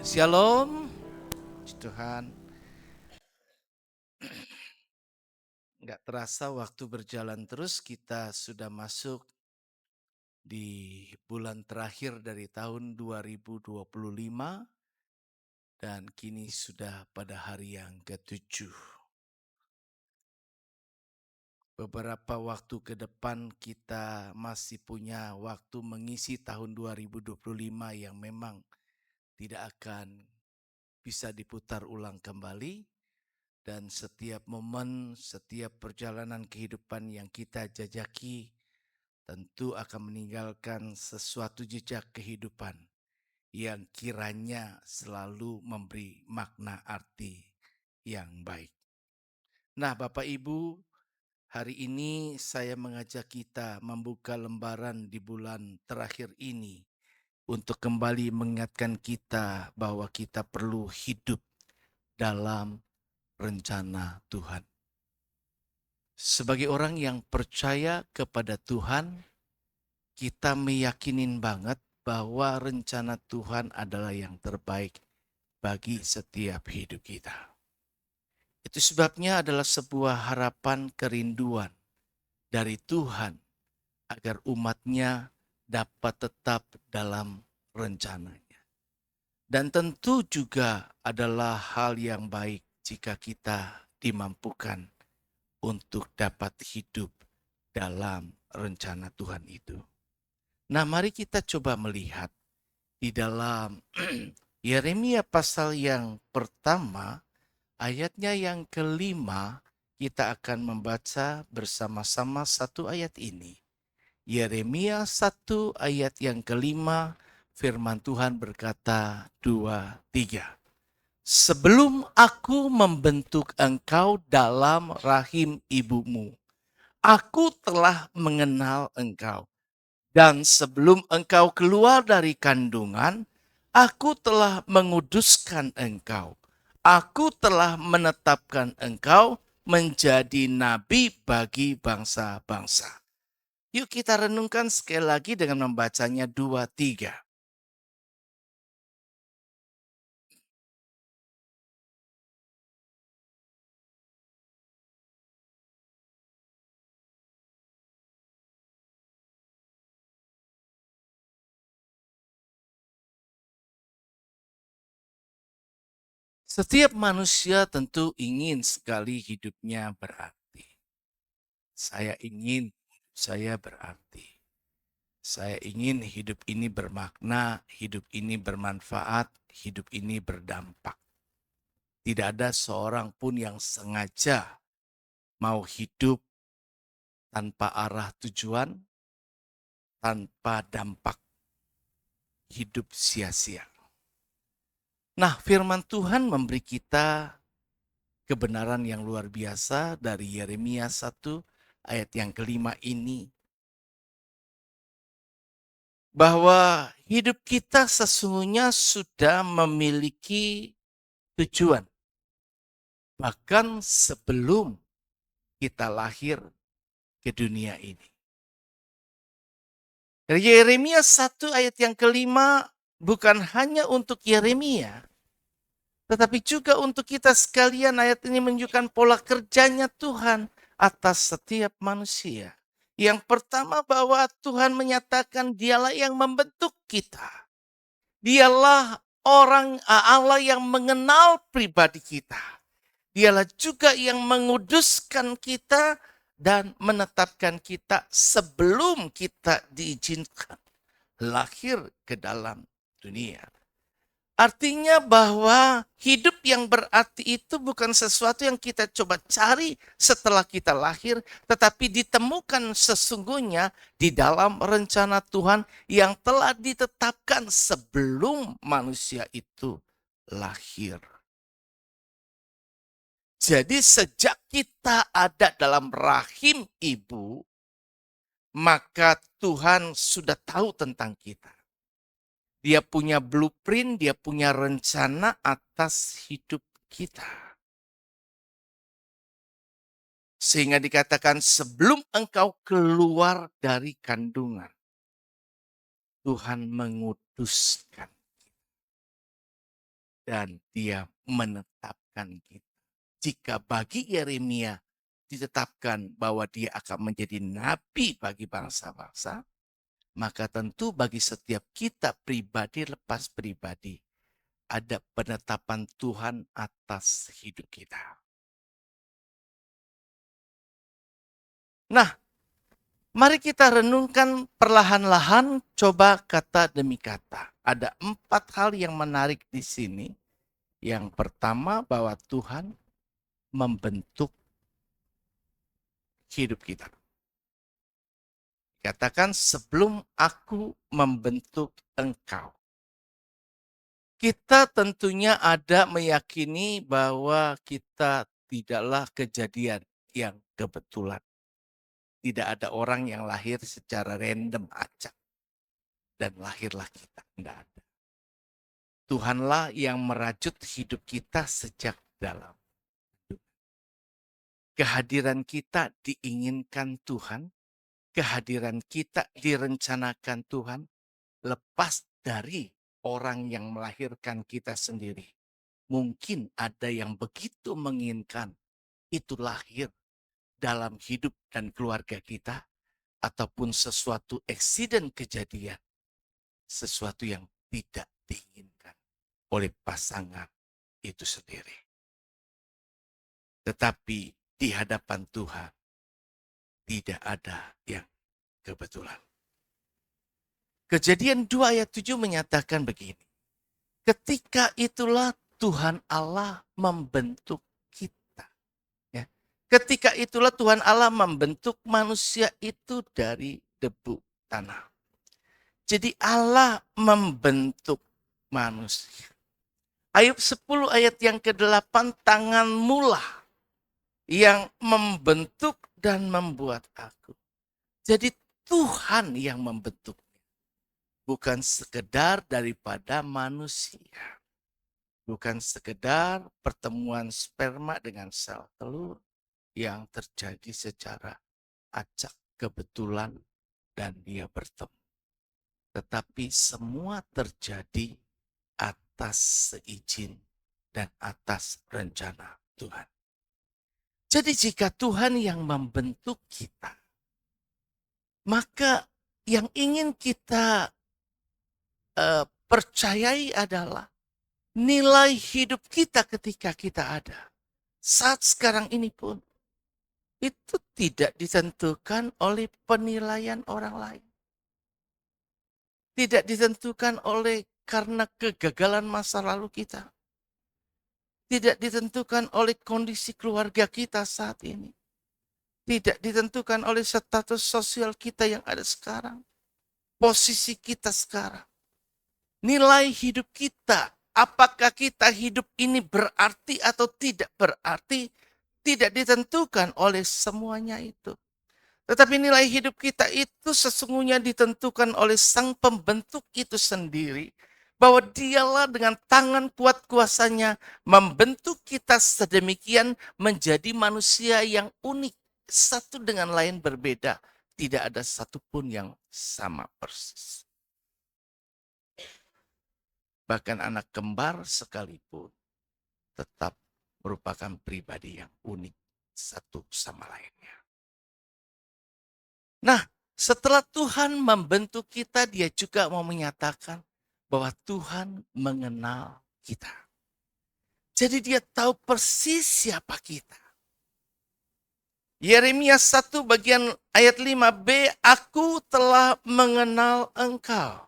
Shalom, puji Tuhan. Nggak terasa waktu berjalan terus, kita sudah masuk di bulan terakhir dari tahun 2025 dan kini sudah pada hari yang ke-7. Beberapa waktu ke depan kita masih punya waktu mengisi tahun 2025 yang memang tidak akan bisa diputar ulang kembali. Dan setiap momen, setiap perjalanan kehidupan yang kita jajaki tentu akan meninggalkan sesuatu jejak kehidupan yang kiranya selalu memberi makna arti yang baik. Nah, Bapak Ibu, hari ini saya mengajak kita membuka lembaran di bulan terakhir ini untuk kembali mengingatkan kita bahwa kita perlu hidup dalam rencana Tuhan. Sebagai orang yang percaya kepada Tuhan, kita meyakinin banget bahwa rencana Tuhan adalah yang terbaik bagi setiap hidup kita. Itu sebabnya adalah sebuah harapan kerinduan dari Tuhan agar umatnya dapat tetap dalam rencananya. Dan tentu juga adalah hal yang baik jika kita dimampukan untuk dapat hidup dalam rencana Tuhan itu. Nah, mari kita coba melihat di dalam Yeremia pasal yang pertama, ayatnya yang kelima, kita akan membaca bersama-sama satu ayat ini. Yeremia 1 ayat yang kelima, firman Tuhan berkata 2-3. Sebelum aku membentuk engkau dalam rahim ibumu, aku telah mengenal engkau. Dan sebelum engkau keluar dari kandungan, aku telah menguduskan engkau. Aku telah menetapkan engkau menjadi nabi bagi bangsa-bangsa. Yuk kita renungkan sekali lagi dengan membacanya 2-3. Setiap manusia tentu ingin sekali hidupnya berarti. Saya ingin saya berarti. Saya ingin hidup ini bermakna, hidup ini bermanfaat, hidup ini berdampak. Tidak ada seorang pun yang sengaja mau hidup tanpa arah tujuan, tanpa dampak, hidup sia-sia. Nah, firman Tuhan memberi kita kebenaran yang luar biasa dari Yeremia 1 ayat yang kelima ini. Bahwa hidup kita sesungguhnya sudah memiliki tujuan. Bahkan sebelum kita lahir ke dunia ini. Dari Yeremia 1 ayat yang kelima bukan hanya untuk Yeremia. Tetapi juga untuk kita sekalian ayat ini menunjukkan pola kerjanya Tuhan atas setiap manusia. Yang pertama bahwa Tuhan menyatakan dialah yang membentuk kita. Dialah Allah yang mengenal pribadi kita. Dialah juga yang menguduskan kita dan menetapkan kita sebelum kita diizinkan lahir ke dalam dunia. Artinya bahwa hidup yang berarti itu bukan sesuatu yang kita coba cari setelah kita lahir, tetapi ditemukan sesungguhnya di dalam rencana Tuhan yang telah ditetapkan sebelum manusia itu lahir. Jadi sejak kita ada dalam rahim ibu, maka Tuhan sudah tahu tentang kita. Dia punya blueprint, dia punya rencana atas hidup kita. Sehingga dikatakan sebelum engkau keluar dari kandungan, Tuhan menguduskan. dan dia menetapkan kita. Jika bagi Yeremia ditetapkan bahwa dia akan menjadi nabi bagi bangsa-bangsa, maka tentu bagi setiap kita pribadi lepas pribadi ada penetapan Tuhan atas hidup kita. Nah, mari kita renungkan perlahan-lahan, coba kata demi kata. Ada 4 hal yang menarik di sini. Yang pertama, bahwa Tuhan membentuk hidup kita. Katakan, sebelum aku membentuk engkau. Kita tentunya ada meyakini bahwa kita tidaklah kejadian yang kebetulan. Tidak ada orang yang lahir secara random acak. Dan lahirlah kita. Tidak ada. Tuhanlah yang merajut hidup kita sejak dalam. Kehadiran kita diinginkan Tuhan. Kehadiran kita direncanakan Tuhan. Lepas dari orang yang melahirkan kita sendiri. Mungkin ada yang begitu menginginkan itu lahir dalam hidup dan keluarga kita. Ataupun sesuatu eksiden kejadian. Sesuatu yang tidak diinginkan oleh pasangan itu sendiri. Tetapi di hadapan Tuhan tidak ada yang kebetulan. Kejadian 2 ayat 7 menyatakan begini. Ketika itulah Tuhan Allah membentuk kita. Ya. Ketika itulah Tuhan Allah membentuk manusia itu dari debu tanah. Jadi Allah membentuk manusia. Ayub 10 ayat yang ke-8, tanganmulah yang membentuk dan membuat aku. Jadi Tuhan yang membentuk. Bukan sekedar daripada manusia. Bukan sekedar pertemuan sperma dengan sel telur yang terjadi secara acak kebetulan dan dia bertemu. Tetapi semua terjadi atas seizin dan atas rencana Tuhan. Jadi jika Tuhan yang membentuk kita, maka yang ingin kita percayai adalah nilai hidup kita ketika kita ada. Saat sekarang ini pun, itu tidak ditentukan oleh penilaian orang lain. Tidak ditentukan oleh karena kegagalan masa lalu kita. Tidak ditentukan oleh kondisi keluarga kita saat ini. Tidak ditentukan oleh status sosial kita yang ada sekarang. Posisi kita sekarang. Nilai hidup kita. Apakah kita hidup ini berarti atau tidak berarti. Tidak ditentukan oleh semuanya itu. Tetapi nilai hidup kita itu sesungguhnya ditentukan oleh sang pembentuk itu sendiri. Bahwa dialah dengan tangan kuat kuasanya membentuk kita sedemikian menjadi manusia yang unik. Satu dengan lain berbeda. Tidak ada satupun yang sama persis. Bahkan anak kembar sekalipun tetap merupakan pribadi yang unik satu sama lainnya. Nah, setelah Tuhan membentuk kita, dia juga mau menyatakan bahwa Tuhan mengenal kita. Jadi dia tahu persis siapa kita. Yeremia 1 bagian ayat 5b, aku telah mengenal engkau.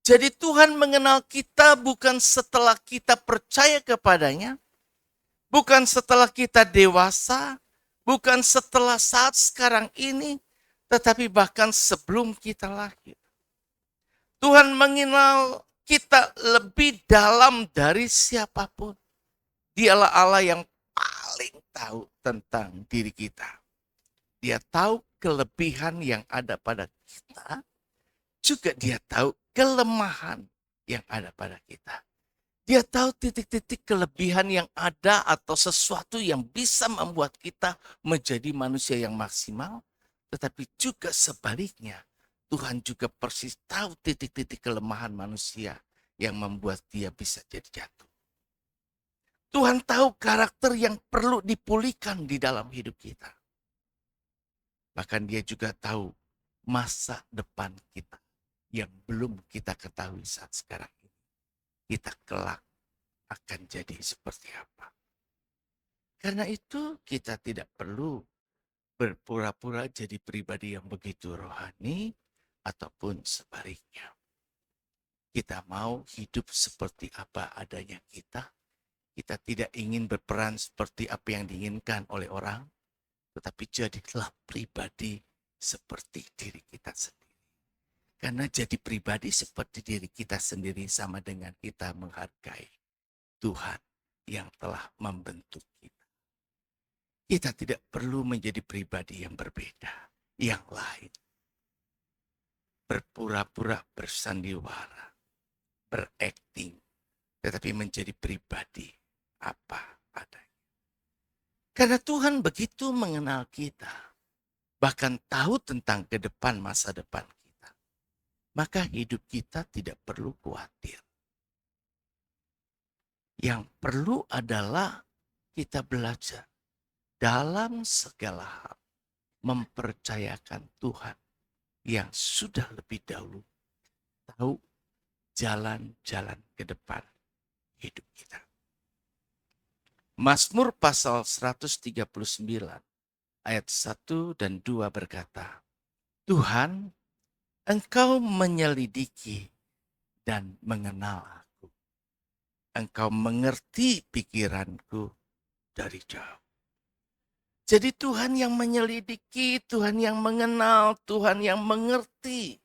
Jadi Tuhan mengenal kita bukan setelah kita percaya kepadanya, bukan setelah kita dewasa, bukan setelah saat sekarang ini, tetapi bahkan sebelum kita lahir. Tuhan mengenal kita lebih dalam dari siapapun. Dialah Allah yang paling tahu tentang diri kita. Dia tahu kelebihan yang ada pada kita. Juga dia tahu kelemahan yang ada pada kita. Dia tahu titik-titik kelebihan yang ada atau sesuatu yang bisa membuat kita menjadi manusia yang maksimal. Tetapi juga sebaliknya, Tuhan juga persis tahu titik-titik kelemahan manusia yang membuat dia bisa jadi jatuh. Tuhan tahu karakter yang perlu dipulihkan di dalam hidup kita. Bahkan dia juga tahu masa depan kita yang belum kita ketahui saat sekarang ini. Kita kelak akan jadi seperti apa. Karena itu kita tidak perlu berpura-pura jadi pribadi yang begitu rohani ataupun sebaliknya. Kita mau hidup seperti apa adanya kita. Kita tidak ingin berperan seperti apa yang diinginkan oleh orang, tetapi jadilah pribadi seperti diri kita sendiri. Karena jadi pribadi seperti diri kita sendiri sama dengan kita menghargai Tuhan yang telah membentuk kita. Kita tidak perlu menjadi pribadi yang berbeda, yang lain. Berpura-pura bersandiwara, berakting, tetapi menjadi pribadi apa adanya. Karena Tuhan begitu mengenal kita, bahkan tahu tentang ke depan masa depan kita, maka hidup kita tidak perlu khawatir. Yang perlu adalah kita belajar dalam segala hal mempercayakan Tuhan yang sudah lebih dahulu tahu jalan-jalan ke depan hidup kita. Mazmur pasal 139 ayat 1 dan 2 berkata, Tuhan, Engkau menyelidiki dan mengenal aku. Engkau mengerti pikiranku dari jauh. Jadi Tuhan yang menyelidiki, Tuhan yang mengenal, Tuhan yang mengerti.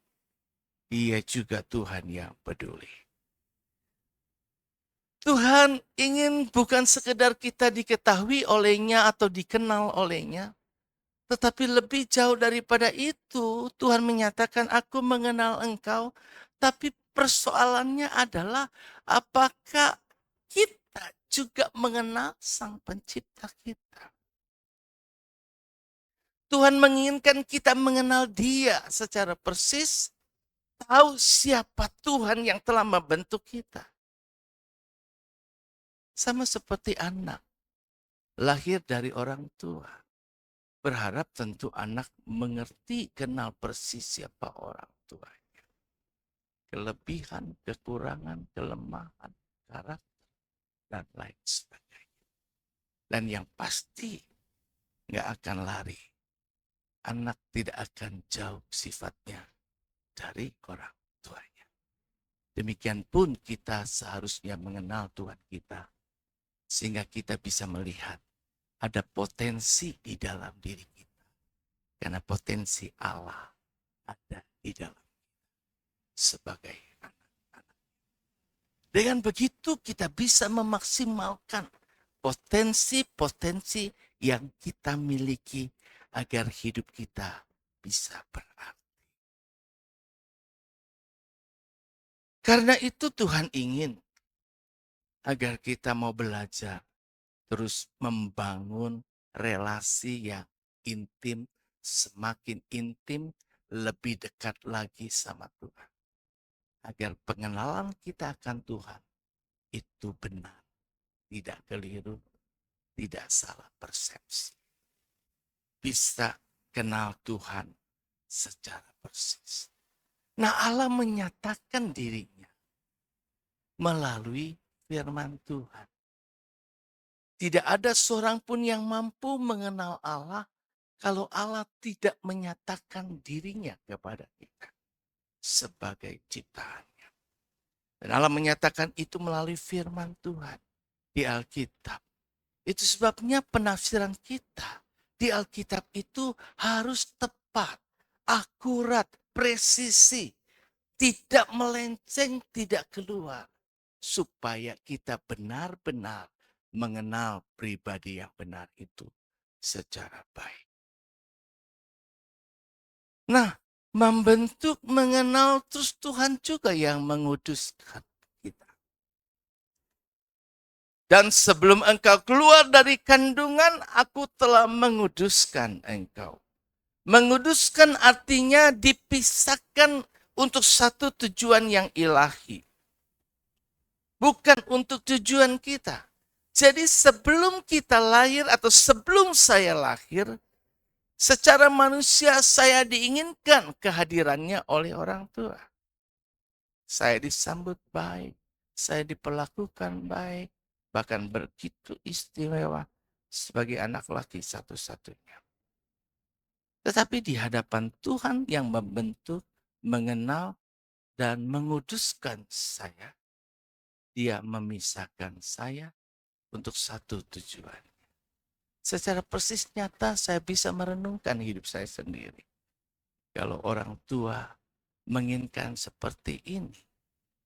Dia juga Tuhan yang peduli. Tuhan ingin bukan sekedar kita diketahui olehnya atau dikenal olehnya. Tetapi lebih jauh daripada itu, Tuhan menyatakan aku mengenal engkau. Tapi persoalannya adalah apakah kita juga mengenal Sang Pencipta kita. Tuhan menginginkan kita mengenal Dia secara persis. Tahu siapa Tuhan yang telah membentuk kita. Sama seperti anak lahir dari orang tua. Berharap tentu anak mengerti, kenal persis siapa orang tuanya. Kelebihan, kekurangan, kelemahan, karakter, dan lain sebagainya. Dan yang pasti nggak akan lari. Anak tidak akan jauh sifatnya dari orang tuanya. Demikian pun kita seharusnya mengenal Tuhan kita. Sehingga kita bisa melihat ada potensi di dalam diri kita. Karena potensi Allah ada di dalam sebagai anak-anak. Dengan begitu kita bisa memaksimalkan potensi-potensi yang kita miliki agar hidup kita bisa berarti. Karena itu Tuhan ingin agar kita mau belajar terus membangun relasi yang intim, semakin intim, lebih dekat lagi sama Tuhan. Agar pengenalan kita akan Tuhan itu benar, tidak keliru, tidak salah persepsi. Bisa kenal Tuhan secara persis. Nah, Allah menyatakan dirinya melalui firman Tuhan. Tidak ada seorang pun yang mampu mengenal Allah kalau Allah tidak menyatakan dirinya kepada kita sebagai ciptaannya. Dan Allah menyatakan itu melalui firman Tuhan di Alkitab. Itu sebabnya penafsiran kita di Alkitab itu harus tepat, akurat, presisi, tidak melenceng, tidak keluar. Supaya kita benar-benar mengenal pribadi yang benar itu secara baik. Nah, membentuk, mengenal, terus Tuhan juga yang menguduskan kita. Dan sebelum engkau keluar dari kandungan, aku telah menguduskan engkau. Menguduskan artinya dipisahkan untuk satu tujuan yang ilahi. Bukan untuk tujuan kita. Jadi sebelum kita lahir atau sebelum saya lahir, secara manusia saya diinginkan kehadirannya oleh orang tua. Saya disambut baik, saya diperlakukan baik, bahkan begitu istimewa sebagai anak laki satu-satunya. Tetapi di hadapan Tuhan yang membentuk, mengenal, dan menguduskan saya, Dia memisahkan saya untuk satu tujuan. Secara persis nyata saya bisa merenungkan hidup saya sendiri. Kalau orang tua menginginkan seperti ini,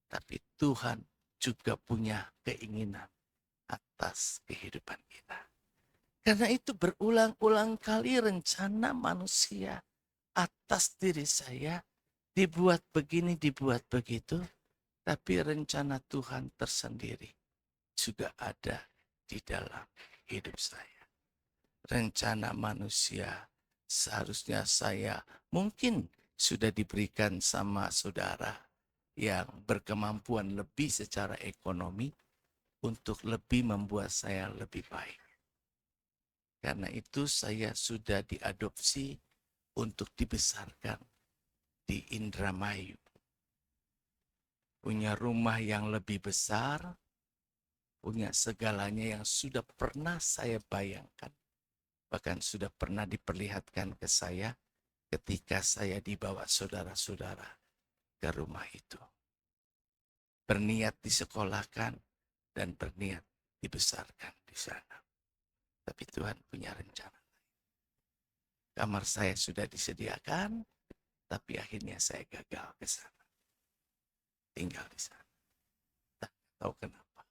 tapi Tuhan juga punya keinginan atas kehidupan kita. Karena itu berulang-ulang kali rencana manusia atas diri saya dibuat begini, dibuat begitu, tapi rencana Tuhan tersendiri juga ada di dalam hidup saya. Rencana manusia seharusnya saya mungkin sudah diberikan sama saudara yang berkemampuan lebih secara ekonomi untuk lebih membuat saya lebih baik. Karena itu saya sudah diadopsi untuk dibesarkan di Indramayu. Punya rumah yang lebih besar, punya segalanya yang sudah pernah saya bayangkan. Bahkan sudah pernah diperlihatkan ke saya ketika saya dibawa saudara-saudara ke rumah itu. Berniat disekolahkan dan berniat dibesarkan di sana. Tapi Tuhan punya rencana. Kamar saya sudah disediakan, tapi akhirnya saya gagal ke sana. Tinggal di sana. Tak tahu kenapa.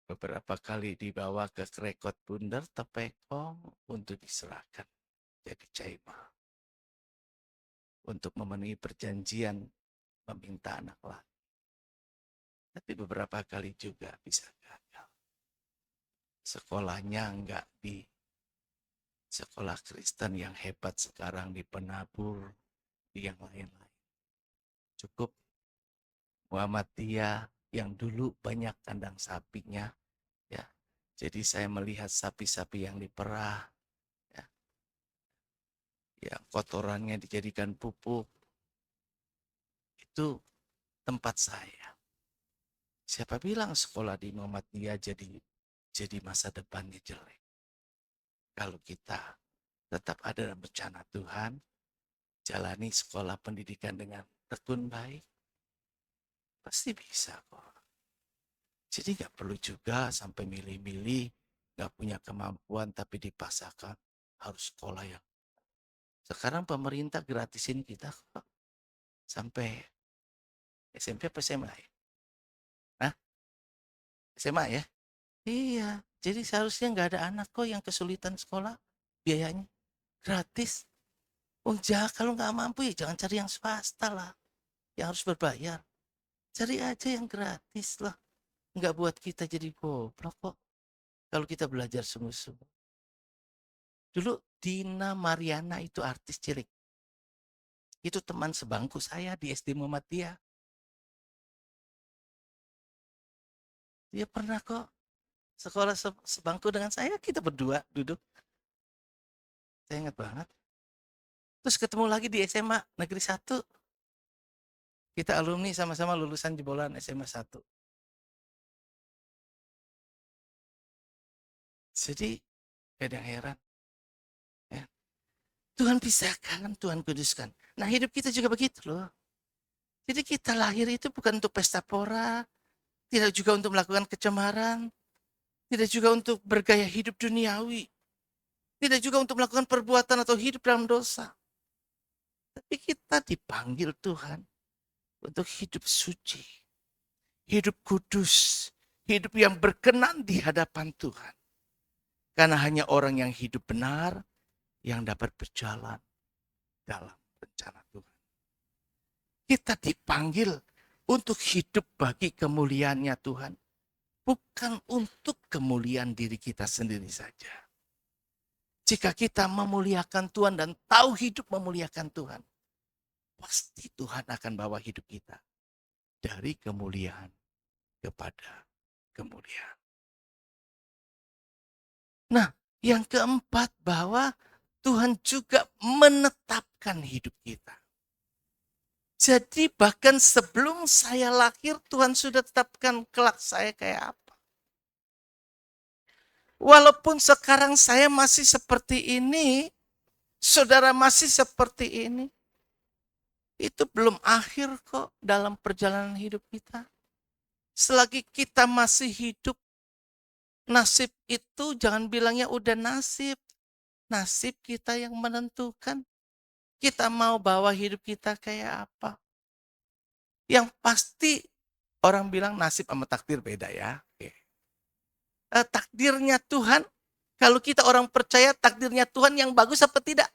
Beberapa kali dibawa ke Krekot Bundar Tepekong untuk diserahkan jadi caima. Untuk memenuhi perjanjian meminta anak laki. Tapi beberapa kali juga bisa gagal. Sekolahnya enggak di sekolah Kristen yang hebat sekarang di Penabur, di yang lain-lain. Cukup Muhammadiyah yang dulu banyak kandang sapinya, ya. Jadi saya melihat sapi-sapi yang diperah, ya, yang kotorannya dijadikan pupuk. Itu tempat saya. Siapa bilang sekolah di Muhammadiyah jadi masa depannya jelek? Kalau kita tetap ada dalam rencana Tuhan, jalani sekolah pendidikan dengan tekun baik, pasti bisa kok. Jadi nggak perlu juga sampai milih-milih, nggak punya kemampuan tapi dipaksakan harus sekolah yang. Sekarang pemerintah gratisin kita kok sampai SMP apa SMA ya? Hah? SMA ya? Iya, jadi seharusnya nggak ada anak kok yang kesulitan sekolah, biayanya gratis. Kalau nggak mampu ya jangan cari yang swasta lah, yang harus berbayar. Cari aja yang gratis lah. Nggak buat kita jadi goblok kok. Kalau kita belajar sungguh-sungguh. Dulu Dina Mariana itu artis cilik. Itu teman sebangku saya di SD Muhammadiyah. Dia pernah kok sekolah sebangku dengan saya. Kita berdua duduk. Saya ingat banget. Terus ketemu lagi di SMA Negeri 1. Kita alumni sama-sama lulusan jebolan SMA 1. Jadi gak ada yang heran. Ya. Tuhan pisahkan, Tuhan kuduskan. Nah hidup kita juga begitu loh. Jadi kita lahir itu bukan untuk pesta pora, tidak juga untuk melakukan kecemaran, tidak juga untuk bergaya hidup duniawi, tidak juga untuk melakukan perbuatan atau hidup dalam dosa. Tapi kita dipanggil Tuhan untuk hidup suci, hidup kudus, hidup yang berkenan di hadapan Tuhan. Karena hanya orang yang hidup benar yang dapat berjalan dalam rencana Tuhan. Kita dipanggil untuk hidup bagi kemuliaannya Tuhan. Bukan untuk kemuliaan diri kita sendiri saja. Jika kita memuliakan Tuhan dan tahu hidup memuliakan Tuhan, pasti Tuhan akan bawa hidup kita dari kemuliaan kepada kemuliaan. Nah, yang keempat bahwa Tuhan juga menetapkan hidup kita. Jadi bahkan sebelum saya lahir, Tuhan sudah tetapkan kelak saya kayak apa. Walaupun sekarang saya masih seperti ini, saudara masih seperti ini, itu belum akhir kok dalam perjalanan hidup kita. Selagi kita masih hidup, nasib itu jangan bilangnya udah nasib. Nasib kita yang menentukan. Kita mau bawa hidup kita kayak apa. Yang pasti orang bilang nasib sama takdir beda ya. Oke. Takdirnya Tuhan, kalau kita orang percaya takdirnya Tuhan yang bagus apa tidak?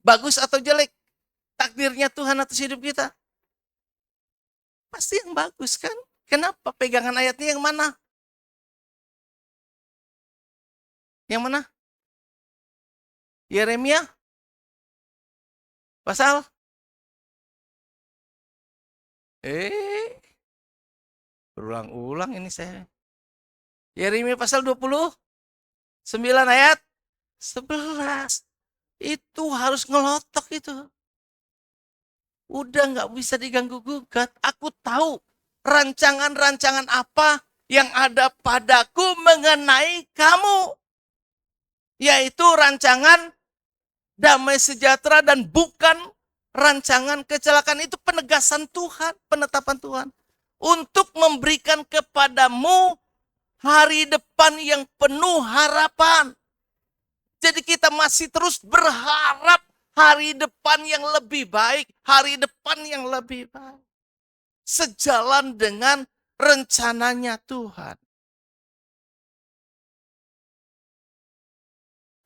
Bagus atau jelek? Takdirnya Tuhan atas hidup kita? Pasti yang bagus kan? Kenapa? Pegangan ayatnya yang mana? Yang mana? Yeremia? Pasal? Berulang-ulang ini saya. Yeremia pasal 29 ayat 11. Itu harus ngelotok itu. Udah nggak bisa diganggu gugat. Aku tahu rancangan-rancangan apa yang ada padaku mengenai kamu. Yaitu rancangan damai sejahtera dan bukan rancangan kecelakaan. Itu penegasan Tuhan, penetapan Tuhan. Untuk memberikan kepadamu hari depan yang penuh harapan. Jadi kita masih terus berharap hari depan yang lebih baik. Hari depan yang lebih baik. Sejalan dengan rencananya Tuhan.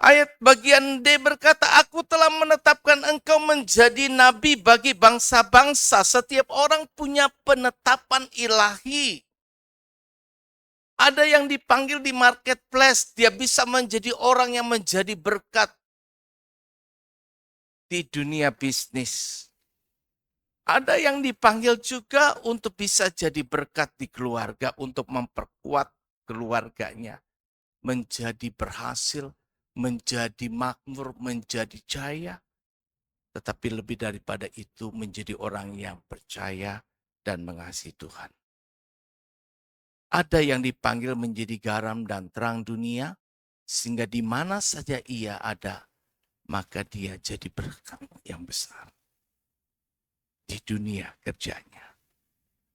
Ayat bagian D berkata, aku telah menetapkan engkau menjadi nabi bagi bangsa-bangsa. Setiap orang punya penetapan ilahi. Ada yang dipanggil di marketplace, dia bisa menjadi orang yang menjadi berkat di dunia bisnis. Ada yang dipanggil juga untuk bisa jadi berkat di keluarga, untuk memperkuat keluarganya. Menjadi berhasil, menjadi makmur, menjadi jaya. Tetapi lebih daripada itu menjadi orang yang percaya dan mengasihi Tuhan. Ada yang dipanggil menjadi garam dan terang dunia, sehingga di mana saja ia ada, maka dia jadi berkat yang besar di dunia kerjanya.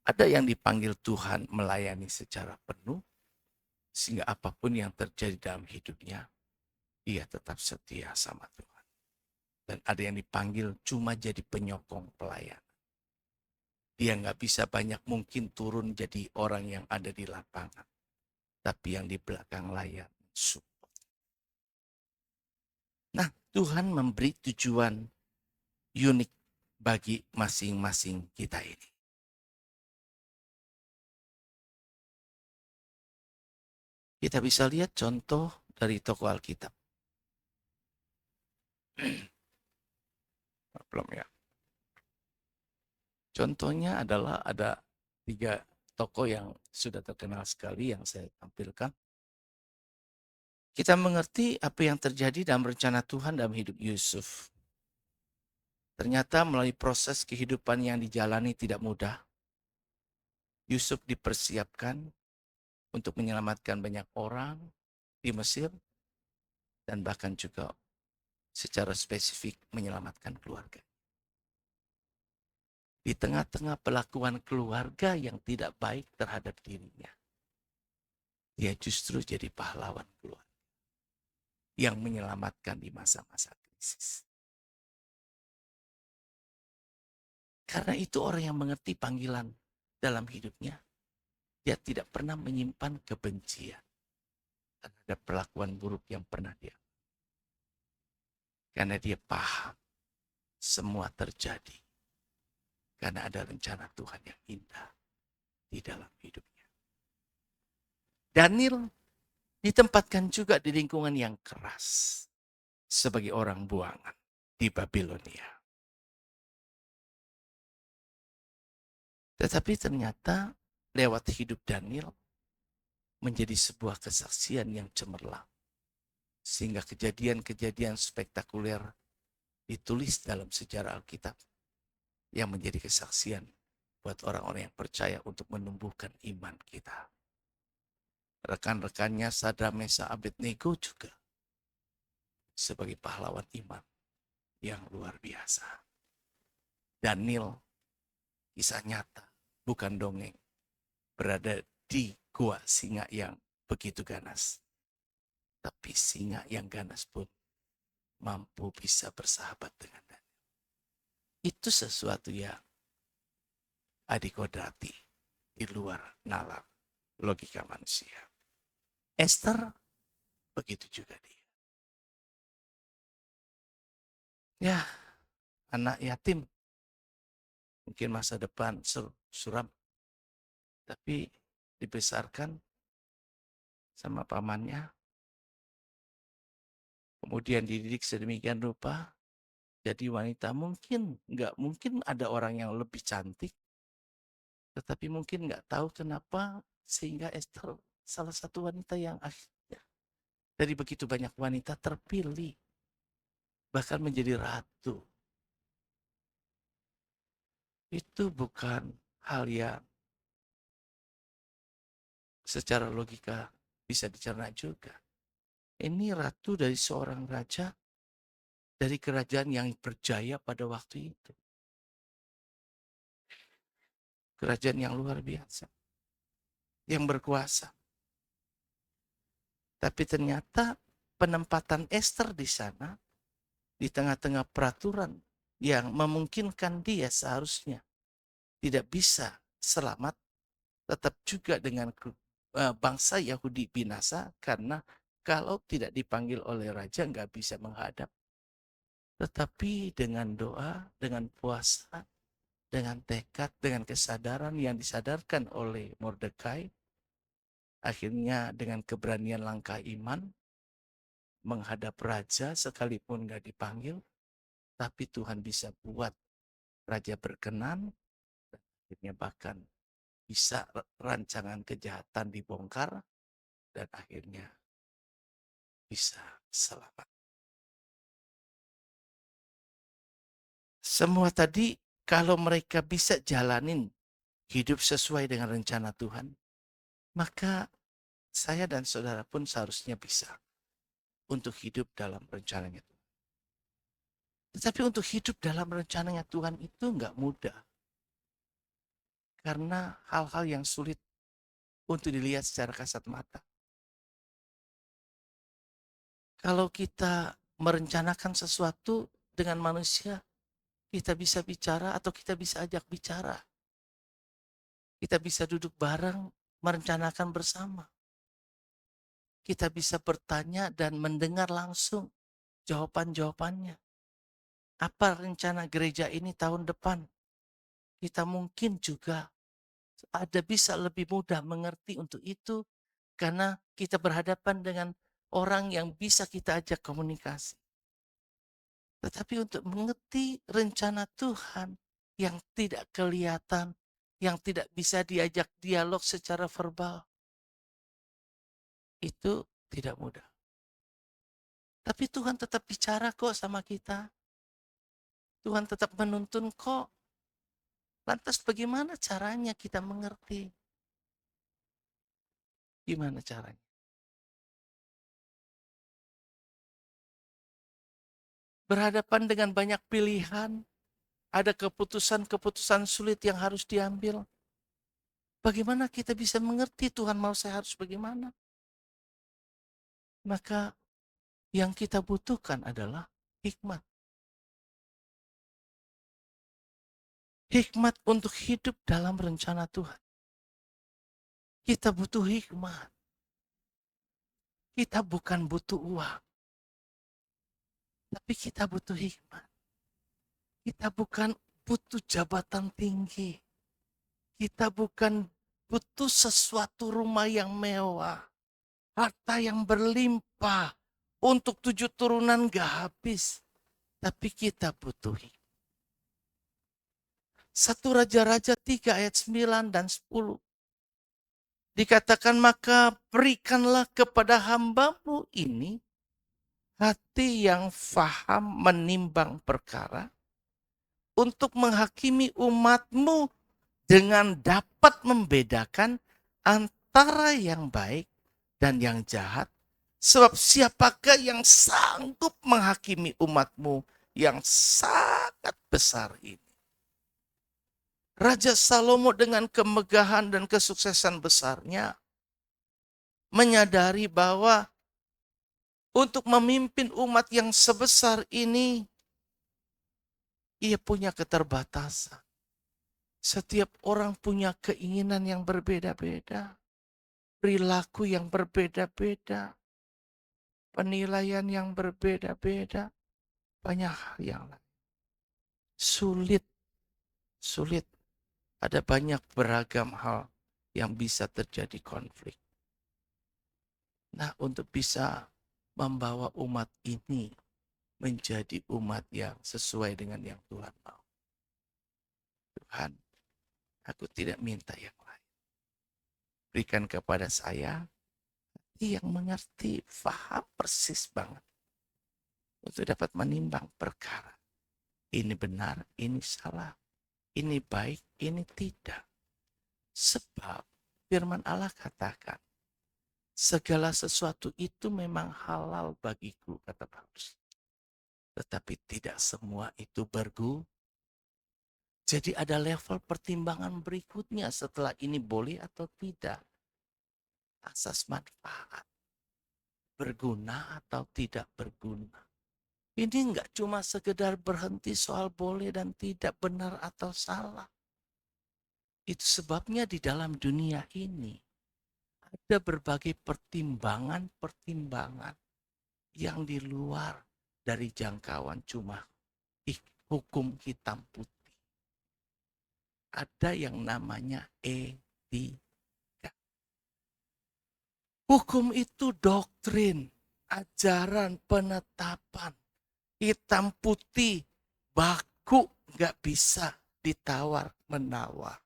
Ada yang dipanggil Tuhan melayani secara penuh, sehingga apapun yang terjadi dalam hidupnya, ia tetap setia sama Tuhan. Dan ada yang dipanggil cuma jadi penyokong pelayan. Dia nggak bisa banyak mungkin turun jadi orang yang ada di lapangan. Tapi yang di belakang layar support. Nah, Tuhan memberi tujuan unik bagi masing-masing kita ini. Kita bisa lihat contoh dari tokoh Alkitab. Belum ya. Contohnya adalah ada 3 tokoh yang sudah terkenal sekali yang saya tampilkan. Kita mengerti apa yang terjadi dalam rencana Tuhan dalam hidup Yusuf. Ternyata melalui proses kehidupan yang dijalani tidak mudah, Yusuf dipersiapkan untuk menyelamatkan banyak orang di Mesir dan bahkan juga secara spesifik menyelamatkan keluarga. Di tengah-tengah perlakuan keluarga yang tidak baik terhadap dirinya, dia justru jadi pahlawan keluarga yang menyelamatkan di masa-masa krisis. Karena itu orang yang mengerti panggilan dalam hidupnya, dia tidak pernah menyimpan kebencian terhadap perlakuan buruk yang pernah dia. Karena dia paham semua terjadi karena ada rencana Tuhan yang indah di dalam hidupnya. Daniel ditempatkan juga di lingkungan yang keras sebagai orang buangan di Babilonia. Tetapi ternyata lewat hidup Daniel menjadi sebuah kesaksian yang cemerlang. Sehingga kejadian-kejadian spektakuler ditulis dalam sejarah Alkitab yang menjadi kesaksian buat orang-orang yang percaya untuk menumbuhkan iman kita. Rekan-rekannya Sadra Mesa Abednego juga sebagai pahlawan iman yang luar biasa. Daniel, kisah nyata, bukan dongeng, berada di gua singa yang begitu ganas. Tapi singa yang ganas pun mampu bisa bersahabat dengan Daniel. Itu sesuatu yang adikodrati di luar nalar logika manusia. Esther begitu juga dia. Ya, anak yatim. Mungkin masa depan suram. Tapi dibesarkan sama pamannya. Kemudian dididik sedemikian rupa. Jadi wanita nggak mungkin ada orang yang lebih cantik. Tetapi mungkin nggak tahu kenapa sehingga Esther salah satu wanita yang akhirnya dari begitu banyak wanita terpilih. Bahkan menjadi ratu. Itu bukan hal yang secara logika bisa dicerna juga. Ini ratu dari seorang raja dari kerajaan yang berjaya pada waktu itu. Kerajaan yang luar biasa. Yang berkuasa. Tapi ternyata penempatan Esther di sana di tengah-tengah peraturan yang memungkinkan dia seharusnya tidak bisa selamat, tetap juga dengan bangsa Yahudi binasa karena kalau tidak dipanggil oleh raja nggak bisa menghadap. Tetapi dengan doa, dengan puasa, dengan tekad, dengan kesadaran yang disadarkan oleh Mordekai, akhirnya dengan keberanian langkah iman, menghadap raja sekalipun nggak dipanggil, tapi Tuhan bisa buat raja berkenan, akhirnya bahkan bisa rancangan kejahatan dibongkar, dan akhirnya bisa selamat. Semua tadi kalau mereka bisa jalanin hidup sesuai dengan rencana Tuhan, maka saya dan saudara pun seharusnya bisa untuk hidup dalam rencananya Tuhan. Tetapi untuk hidup dalam rencananya Tuhan itu nggak mudah. Karena hal-hal yang sulit untuk dilihat secara kasat mata. Kalau kita merencanakan sesuatu dengan manusia, kita bisa bicara atau kita bisa ajak bicara. Kita bisa duduk bareng, merencanakan bersama. Kita bisa bertanya dan mendengar langsung jawaban-jawabannya. Apa rencana gereja ini tahun depan? Kita mungkin juga ada bisa lebih mudah mengerti untuk itu karena kita berhadapan dengan orang yang bisa kita ajak komunikasi. Tetapi untuk mengerti rencana Tuhan yang tidak kelihatan, yang tidak bisa diajak dialog secara verbal, itu tidak mudah. Tapi Tuhan tetap bicara kok sama kita. Tuhan tetap menuntun kok. Lantas bagaimana caranya kita mengerti? Gimana caranya? Berhadapan dengan banyak pilihan, ada keputusan-keputusan sulit yang harus diambil. Bagaimana kita bisa mengerti Tuhan mau saya harus bagaimana? Maka yang kita butuhkan adalah hikmat. Hikmat untuk hidup dalam rencana Tuhan. Kita butuh hikmat. Kita bukan butuh uang. Tapi kita butuh hikmat. Kita bukan butuh jabatan tinggi. Kita bukan butuh sesuatu rumah yang mewah. Harta yang berlimpah. Untuk 7 turunan gak habis. Tapi kita butuh hikmat. 1 Raja-Raja 3 ayat 9 dan 10. Dikatakan, maka berikanlah kepada hambamu ini hati yang faham menimbang perkara untuk menghakimi umatmu dengan dapat membedakan antara yang baik dan yang jahat. Sebab siapakah yang sanggup menghakimi umatmu yang sangat besar ini? Raja Salomo dengan kemegahan dan kesuksesan besarnya menyadari bahwa untuk memimpin umat yang sebesar ini, ia punya keterbatasan. Setiap orang punya keinginan yang berbeda-beda, perilaku yang berbeda-beda, penilaian yang berbeda-beda, banyak hal yang lain. Sulit. Ada banyak beragam hal yang bisa terjadi konflik. Nah, untuk bisa membawa umat ini menjadi umat yang sesuai dengan yang Tuhan mau. Tuhan, aku tidak minta yang lain. Berikan kepada saya yang mengerti, paham persis banget untuk dapat menimbang perkara. Ini benar, ini salah, ini baik, ini tidak. Sebab firman Allah katakan, segala sesuatu itu memang halal bagiku, kata Paulus. Tetapi tidak semua itu berguna. Jadi ada level pertimbangan berikutnya setelah ini boleh atau tidak. Asas manfaat. Berguna atau tidak berguna. Ini enggak cuma sekedar berhenti soal boleh dan tidak, benar atau salah. Itu sebabnya di dalam dunia ini ada berbagai pertimbangan-pertimbangan yang di luar dari jangkauan cuma hukum hitam putih. Ada yang namanya etika. Hukum itu doktrin, ajaran, penetapan. Hitam putih, baku, nggak bisa ditawar-menawar.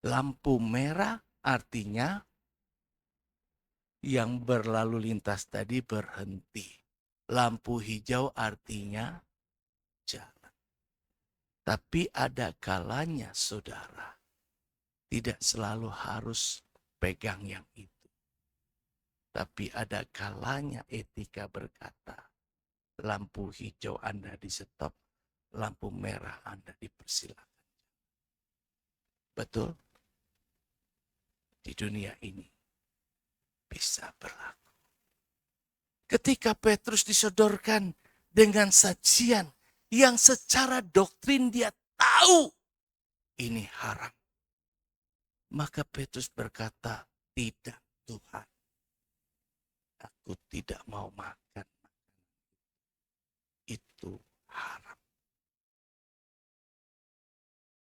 Lampu merah artinya yang berlalu lintas tadi berhenti. Lampu hijau artinya jalan. Tapi ada kalanya, saudara, tidak selalu harus pegang yang itu. Tapi ada kalanya etika berkata, lampu hijau Anda di stop, lampu merah Anda dipersilakan. Betul? Di dunia ini bisa berlaku. Ketika Petrus disodorkan dengan sajian yang secara doktrin dia tahu ini haram, maka Petrus berkata, tidak Tuhan, aku tidak mau makan. Itu haram.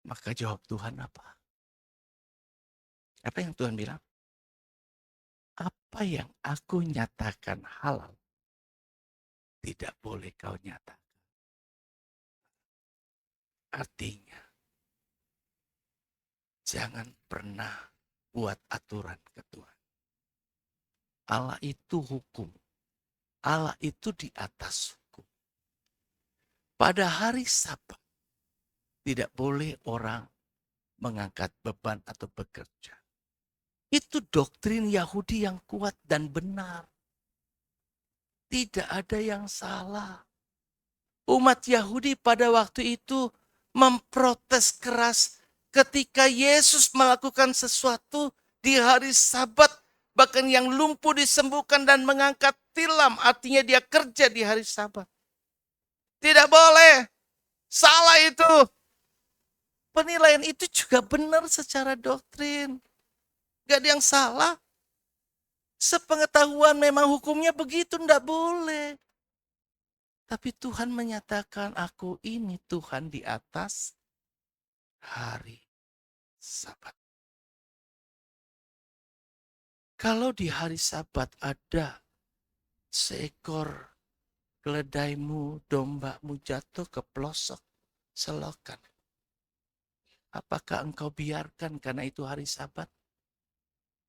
Maka jawab Tuhan apa? Apa yang Tuhan bilang? Apa yang aku nyatakan halal, tidak boleh kau nyatakan. Artinya, jangan pernah buat aturan ke Tuhan. Allah itu hukum. Allah itu di atas hukum. Pada hari Sabat, tidak boleh orang mengangkat beban atau bekerja. Itu doktrin Yahudi yang kuat dan benar. Tidak ada yang salah. Umat Yahudi pada waktu itu memprotes keras ketika Yesus melakukan sesuatu di hari Sabat. Bahkan yang lumpuh disembuhkan dan mengangkat tilam, artinya dia kerja di hari Sabat. Tidak boleh. Salah itu. Penilaian itu juga benar secara doktrin. Gak ada yang salah. Sepengetahuan memang hukumnya begitu, tidak boleh. Tapi Tuhan menyatakan, aku ini Tuhan di atas hari Sabat. Kalau di hari Sabat ada seekor keledaimu, dombamu jatuh ke pelosok selokan, Apakah engkau biarkan karena itu hari Sabat?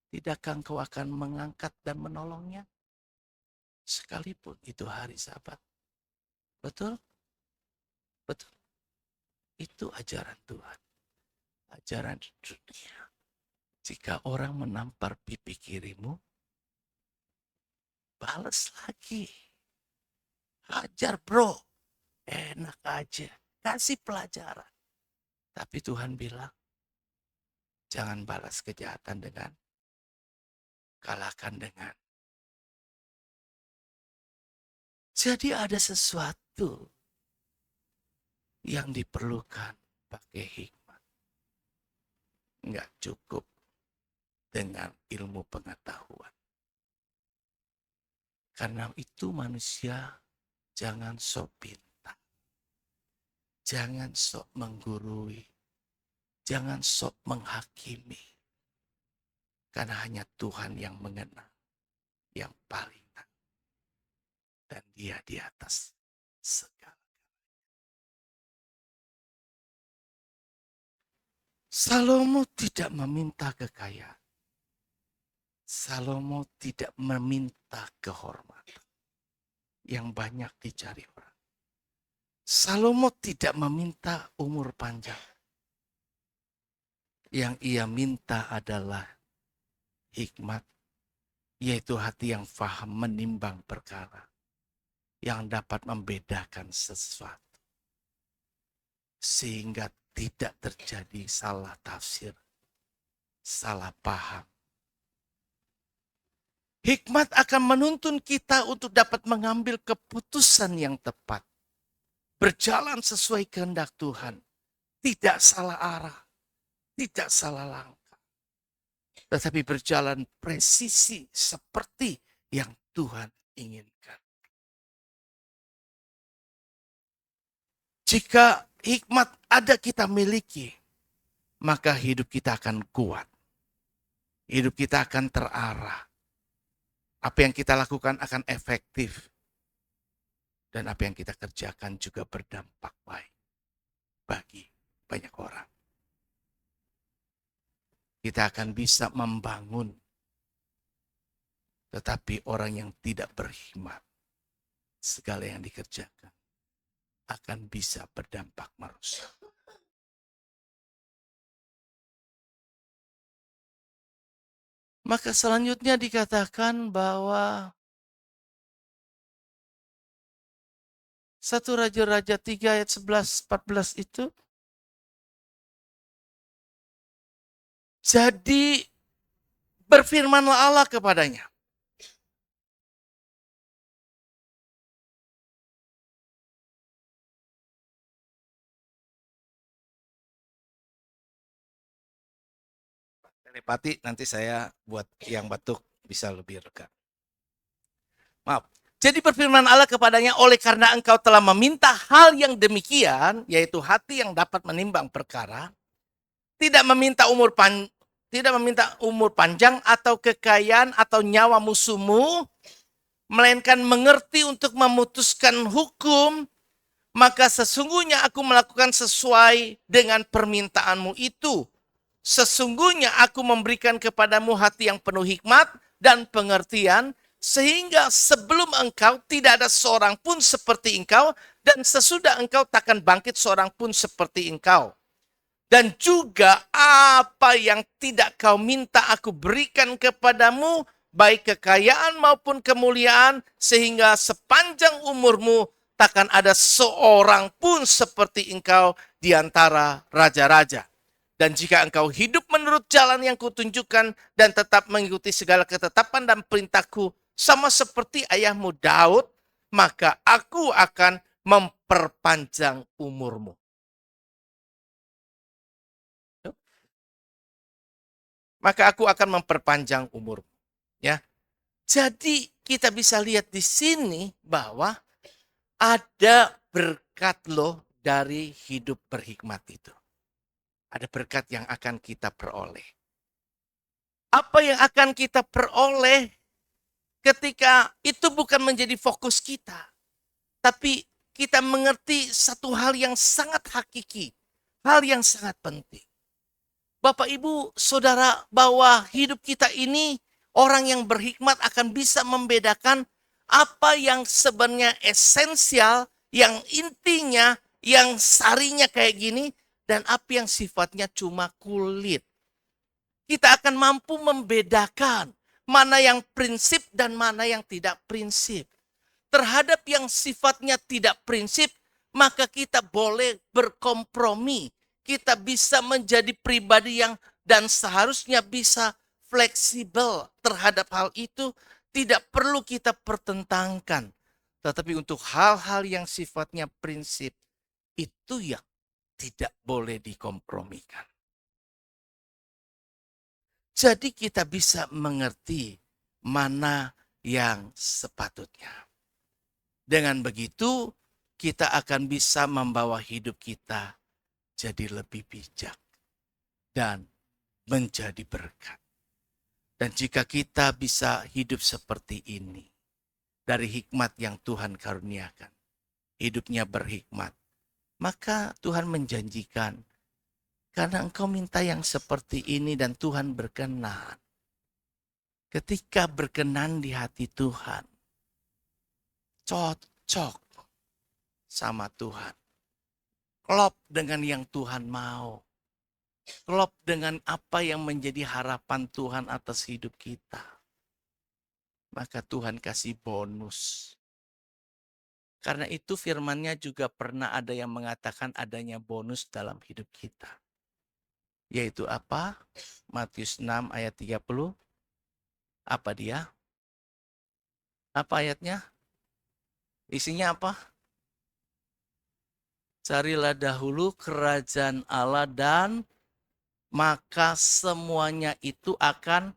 Tidakkah engkau akan mengangkat dan menolongnya? Sekalipun itu hari Sabat. Betul? Betul. Itu ajaran Tuhan. Ajaran dunia. Jika orang menampar pipi kirimu, balas lagi. Hajar bro. Enak aja. Kasih pelajaran. Tapi Tuhan bilang, jangan balas kejahatan dengan kalahkan dengan. Jadi ada sesuatu yang diperlukan pakai hikmat. Enggak cukup dengan ilmu pengetahuan. Karena itu manusia jangan sok pintar. Jangan sok menggurui. Jangan sok menghakimi. Karena hanya Tuhan yang mengenal yang paling tahu. Dan dia di atas segala. Salomo tidak meminta kekayaan. Salomo tidak meminta kehormatan yang banyak dicari orang. Salomo tidak meminta umur panjang. Yang ia minta adalah hikmat, yaitu hati yang faham menimbang perkara, yang dapat membedakan sesuatu. Sehingga tidak terjadi salah tafsir, salah paham. Hikmat akan menuntun kita untuk dapat mengambil keputusan yang tepat. Berjalan sesuai kehendak Tuhan. Tidak salah arah. Tidak salah langkah. Tetapi berjalan presisi seperti yang Tuhan inginkan. Jika hikmat ada kita miliki, maka hidup kita akan kuat. Hidup kita akan terarah. Apa yang kita lakukan akan efektif. Dan apa yang kita kerjakan juga berdampak baik bagi banyak orang. Kita akan bisa membangun. Tetapi orang yang tidak berhikmat, segala yang dikerjakan akan bisa berdampak merusak. Maka selanjutnya dikatakan bahwa 1 Raja-Raja 3 ayat 11-14 itu, jadi berfirmanlah Allah kepadanya. Telepati nanti saya buat yang batuk bisa lebih lega. Maaf. Jadi berfirman Allah kepadanya, oleh karena engkau telah meminta hal yang demikian, yaitu hati yang dapat menimbang perkara, tidak meminta umur panjang atau kekayaan atau nyawa musuhmu, melainkan mengerti untuk memutuskan hukum, maka sesungguhnya aku melakukan sesuai dengan permintaanmu itu. Sesungguhnya aku memberikan kepadamu hati yang penuh hikmat dan pengertian, sehingga sebelum engkau tidak ada seorang pun seperti engkau, dan sesudah engkau takkan bangkit seorang pun seperti engkau. Dan juga apa yang tidak kau minta aku berikan kepadamu, baik kekayaan maupun kemuliaan, sehingga sepanjang umurmu takkan ada seorang pun seperti engkau di antara raja-raja. Dan jika engkau hidup menurut jalan yang kutunjukkan dan tetap mengikuti segala ketetapan dan perintahku sama seperti ayahmu Daud, maka aku akan memperpanjang umurmu. Maka aku akan memperpanjang umurmu. Ya. Jadi kita bisa lihat di sini bahwa ada berkat loh dari hidup berhikmat itu. Ada berkat yang akan kita peroleh. Apa yang akan kita peroleh ketika itu bukan menjadi fokus kita. Tapi kita mengerti satu hal yang sangat hakiki. Hal yang sangat penting. Bapak, Ibu, Saudara, bahwa hidup kita ini orang yang berhikmat akan bisa membedakan apa yang sebenarnya esensial, yang intinya, yang sarinya kayak gini, dan apa yang sifatnya cuma kulit. Kita akan mampu membedakan mana yang prinsip dan mana yang tidak prinsip. Terhadap yang sifatnya tidak prinsip, maka kita boleh berkompromi. Kita bisa menjadi pribadi yang dan seharusnya bisa fleksibel terhadap hal itu. Tidak perlu kita pertentangkan. Tetapi untuk hal-hal yang sifatnya prinsip, itu yang tidak boleh dikompromikan. Jadi kita bisa mengerti mana yang sepatutnya. Dengan begitu, kita akan bisa membawa hidup kita jadi lebih bijak dan menjadi berkat. Dan jika kita bisa hidup seperti ini, dari hikmat yang Tuhan karuniakan, hidupnya berhikmat, maka Tuhan menjanjikan, karena engkau minta yang seperti ini dan Tuhan berkenan. Ketika berkenan di hati Tuhan, cocok sama Tuhan. Klop dengan yang Tuhan mau. Klop dengan apa yang menjadi harapan Tuhan atas hidup kita. Maka Tuhan kasih bonus. Karena itu firman-Nya juga pernah ada yang mengatakan adanya bonus dalam hidup kita. Yaitu apa? Matius 6 ayat 30. Apa dia? Apa ayatnya? Isinya apa? Carilah dahulu kerajaan Allah dan maka semuanya itu akan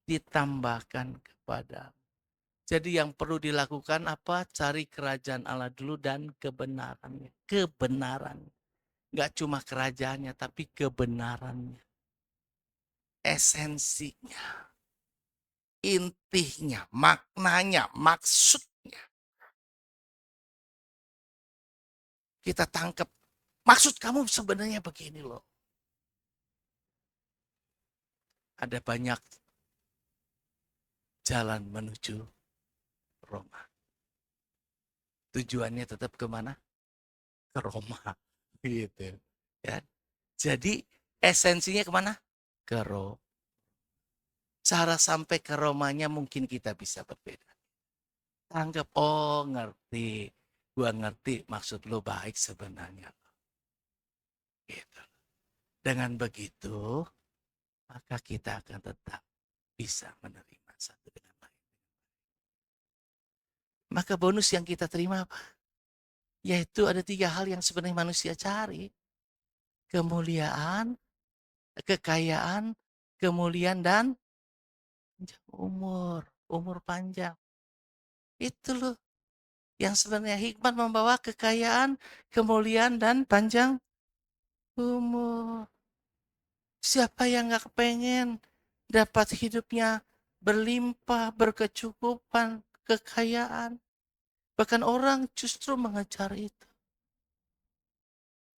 ditambahkan kepada. Jadi yang perlu dilakukan apa? Cari kerajaan Allah dulu dan kebenarannya. Kebenaran. Gak cuma kerajaannya, tapi kebenarannya. Esensinya. Intinya, maknanya, maksudnya. Kita tangkap. Maksud kamu sebenarnya begini loh. Ada banyak jalan menuju Roma. Tujuannya tetap kemana? Ke Roma. Gitu. Ya. Jadi esensinya kemana? Ke Roma. Cara sampai ke Romanya mungkin kita bisa berbeda. Anggap, oh ngerti. Gua ngerti maksud lo baik sebenarnya. Gitu. Dengan begitu, maka kita akan tetap bisa menerima satu dengan lain. Maka bonus yang kita terima apa? Yaitu ada 3 hal yang sebenarnya manusia cari. Kemuliaan, kekayaan, kemuliaan, dan umur. Umur panjang. Itu loh. Yang sebenarnya hikmat membawa kekayaan, kemuliaan, dan panjang umur. Siapa yang gak kepengen dapat hidupnya berlimpah, berkecukupan, kekayaan. Bahkan orang justru mengejar itu.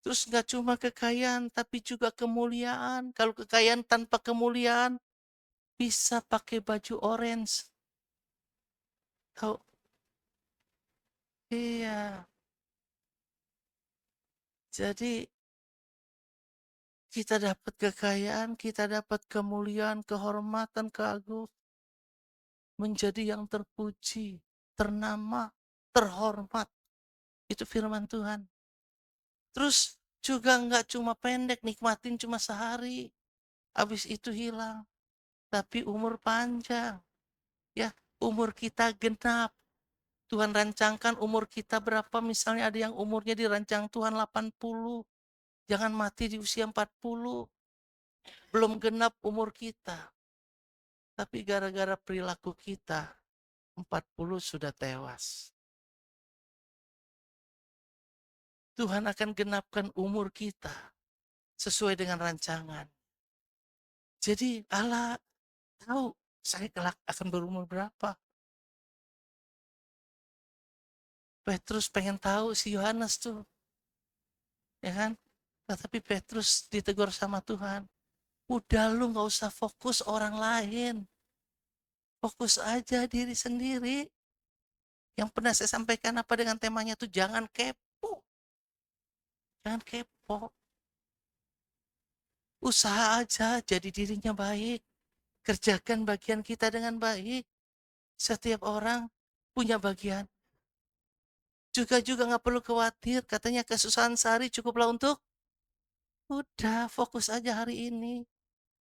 Terus gak cuma kekayaan, tapi juga kemuliaan. Kalau kekayaan tanpa kemuliaan, bisa pakai baju orange. Tahu? Iya. Jadi kita dapat kekayaan, kita dapat kemuliaan, kehormatan, keagungan. Menjadi yang terpuji, ternama, terhormat. Itu firman Tuhan. Terus juga nggak cuma pendek, nikmatin cuma sehari. Habis itu hilang. Tapi umur panjang. Ya, umur kita genap. Tuhan rancangkan umur kita berapa, misalnya ada yang umurnya dirancang Tuhan 80. Jangan mati di usia 40. Belum genap umur kita. Tapi gara-gara perilaku kita, 40 sudah tewas. Tuhan akan genapkan umur kita sesuai dengan rancangan. Jadi Allah tahu saya kelak akan berumur berapa. Petrus pengen tahu si Yohanes tuh. Ya kan? Tetapi Petrus ditegur sama Tuhan. Udah lu gak usah fokus orang lain. Fokus aja diri sendiri. Yang pernah saya sampaikan apa dengan temanya tuh jangan kepo. Jangan kepo. Usaha aja jadi dirinya baik. Kerjakan bagian kita dengan baik. Setiap orang punya bagian. Juga nggak perlu khawatir. Katanya kesusahan sehari cukuplah untuk. Udah fokus aja hari ini.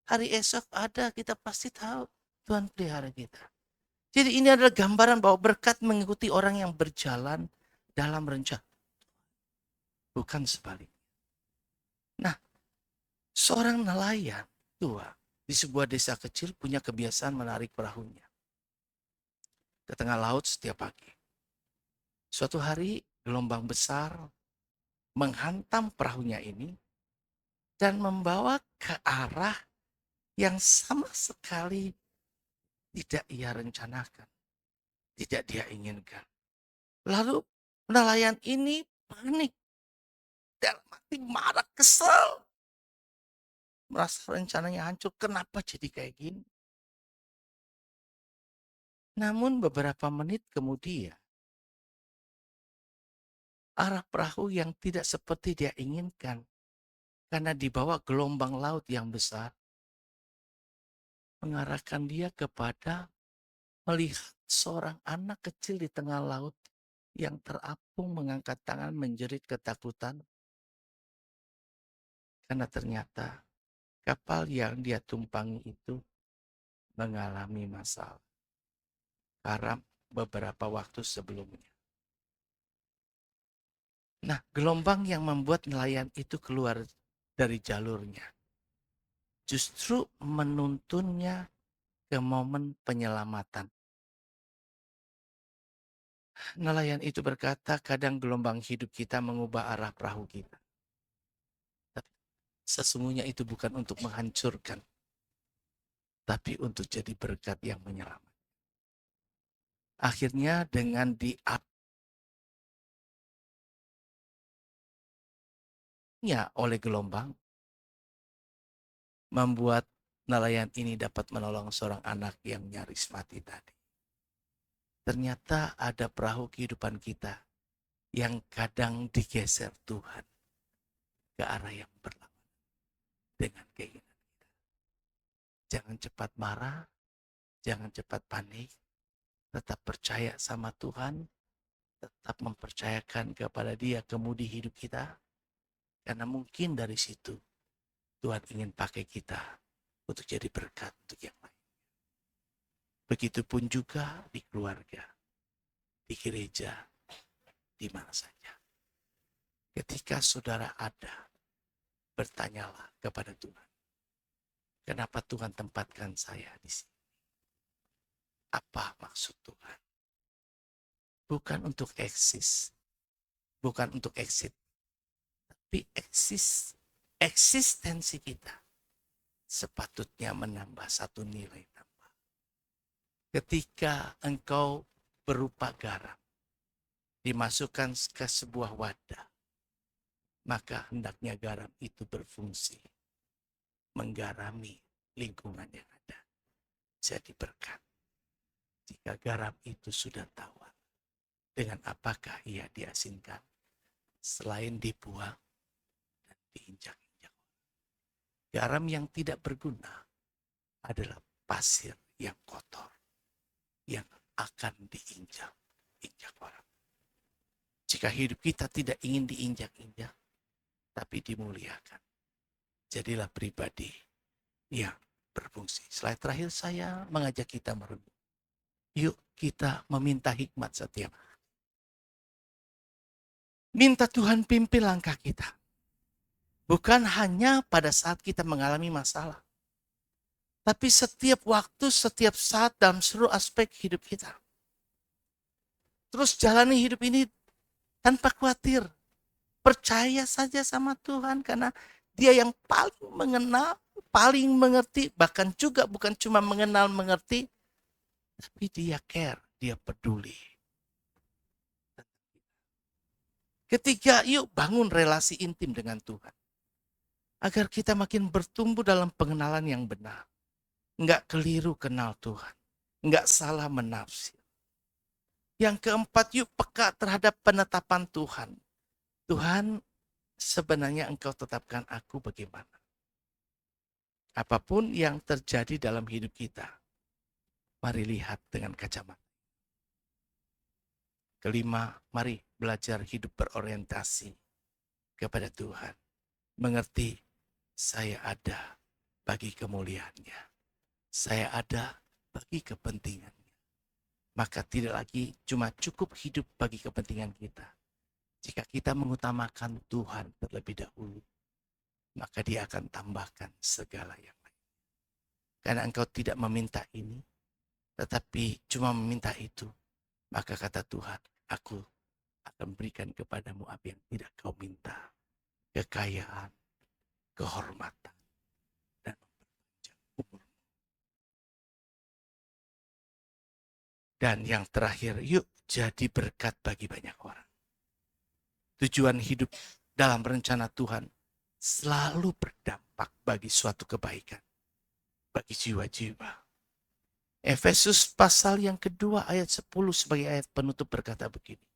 Hari esok ada kita pasti tahu. Tuhan pelihara kita. Jadi ini adalah gambaran bahwa berkat mengikuti orang yang berjalan dalam rencana. Bukan sebaliknya. Nah, seorang nelayan tua di sebuah desa kecil punya kebiasaan menarik perahunya ke tengah laut setiap pagi. Suatu hari gelombang besar menghantam perahunya ini dan membawa ke arah yang sama sekali tidak ia rencanakan, tidak dia inginkan. Lalu nelayan ini panik, dalam hati marah, kesal. Merasa rencananya hancur, kenapa jadi kayak gini? Namun beberapa menit kemudian, arah perahu yang tidak seperti dia inginkan, karena dibawa gelombang laut yang besar, mengarahkan dia kepada melihat seorang anak kecil di tengah laut yang terapung mengangkat tangan menjerit ketakutan. Karena ternyata kapal yang dia tumpangi itu mengalami masalah karam beberapa waktu sebelumnya. Nah, gelombang yang membuat nelayan itu keluar dari jalurnya justru menuntunnya ke momen penyelamatan. Nelayan itu berkata, kadang gelombang hidup kita mengubah arah perahu kita. Tapi sesungguhnya itu bukan untuk menghancurkan, tapi untuk jadi berkat yang menyelamatkan. Akhirnya dengan oleh gelombang, membuat nelayan ini dapat menolong seorang anak yang nyaris mati tadi. Ternyata ada perahu kehidupan kita yang kadang digeser Tuhan ke arah yang berlawanan dengan keinginan kita. Jangan cepat marah, jangan cepat panik, tetap percaya sama Tuhan, tetap mempercayakan kepada Dia kemudi hidup kita, karena mungkin dari situ Tuhan ingin pakai kita untuk jadi berkat untuk yang lain. Begitupun juga di keluarga, di gereja, di mana saja. Ketika saudara ada, bertanyalah kepada Tuhan. Kenapa Tuhan tempatkan saya di sini? Apa maksud Tuhan? Bukan untuk eksis, bukan untuk exit, tapi eksistensi kita sepatutnya menambah satu nilai tambah. Ketika engkau berupa garam, dimasukkan ke sebuah wadah, maka hendaknya garam itu berfungsi menggarami lingkungan yang ada. Jadi berkat. Jika garam itu sudah tawar, dengan apakah ia diasinkan selain dibuang dan diinjak-injak? Garam yang tidak berguna adalah pasir yang kotor yang akan diinjak orang. Jika hidup kita tidak ingin diinjak-injak, tapi dimuliakan, jadilah pribadi yang berfungsi. Slide terakhir saya mengajak kita merenung. Yuk kita meminta hikmat setiap hari. Minta Tuhan pimpin langkah kita. Bukan hanya pada saat kita mengalami masalah. Tapi setiap waktu, setiap saat dalam seluruh aspek hidup kita. Terus jalani hidup ini tanpa khawatir. Percaya saja sama Tuhan karena Dia yang paling mengenal, paling mengerti, bahkan juga bukan cuma mengenal, mengerti, tapi Dia care, Dia peduli. Ketiga, yuk bangun relasi intim dengan Tuhan. agar kita makin bertumbuh dalam pengenalan yang benar. Enggak keliru kenal Tuhan, enggak salah menafsir. Yang keempat, yuk peka terhadap penetapan Tuhan. Tuhan, sebenarnya Engkau tetapkan aku bagaimana? Apapun yang terjadi dalam hidup kita, mari lihat dengan kacamata. Kelima, mari belajar hidup berorientasi kepada Tuhan. Mengerti, saya ada bagi kemuliaannya. Saya ada bagi kepentingannya. Maka tidak lagi cuma cukup hidup bagi kepentingan kita. Jika kita mengutamakan Tuhan terlebih dahulu, maka Dia akan tambahkan segala yang lain. Karena engkau tidak meminta ini, tetapi cuma meminta itu, maka kata Tuhan, aku akan berikan kepadamu apa yang tidak kau minta. Kekayaan, kehormatan, dan memperpanjang umur. Dan yang terakhir, yuk jadi berkat bagi banyak orang. Tujuan hidup dalam rencana Tuhan selalu berdampak bagi suatu kebaikan, bagi jiwa-jiwa. Efesus pasal yang kedua ayat 10 sebagai ayat penutup berkata begini.